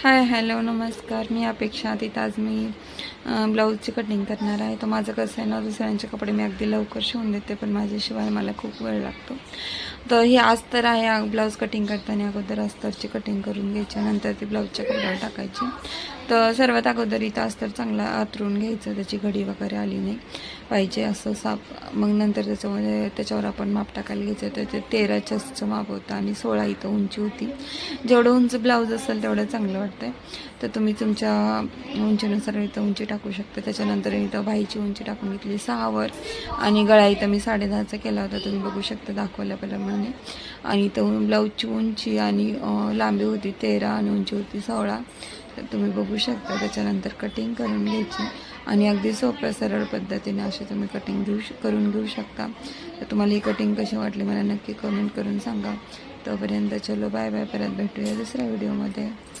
Hi hello नमस्कार. मी अपेक्षा. तिथं आज मी ब्लाऊजची कटिंग करणार आहे. तर माझं कसं आहे ना, दुसऱ्यांचे कपडे मी अगदी लवकर शिवून देते, पण माझ्याशिवाय मला खूप वेळ लागतो. तर हे अस्तर आहे. ब्लाऊज कटिंग करताना अगोदर अस्तरची कटिंग करून घ्यायची, नंतर ती ब्लाऊजच्या कपड्यावर टाकायची. तर सर्वात अगोदर इथं अस्तर चांगला आतरून घ्यायचं, त्याची घडी वगैरे आली नाही पाहिजे असं साफ. मग नंतर त्याच्यावर आपण माप टाकायला घ्यायचं. तर ते 13 चेस्टचं माप होतं आणि 16 इथं उंची होती. जेवढं उंच ब्लाऊज असेल तेवढं चांगलं वाटतं. तर तुम्ही तुमच्या उंचीनुसार इथं उंची टाकू शकता. त्याच्यानंतर इथं बाहीची उंची टाकून घेतली 6 आणि गळा इथं मी 10.5चा केला होता, तुम्ही बघू शकता दाखवल्याप्रमाणे. आणि इथं ब्लाऊजची उंची आणि लांबी होती 13 आणि उंची होती 16. तर तुम्ही बघू शकता. त्याच्यानंतर कटिंग करून घ्यायची आणि अगदी सोप्या सरळ पद्धतीने अशी तुम्ही कटिंग करून घेऊ शकता. तर तुम्हाला ही कटिंग कशी वाटली मला नक्की कमेंट करून सांगा. तोपर्यंत चलो बाय बाय. परत भेटूया दुसऱ्या व्हिडिओमध्ये.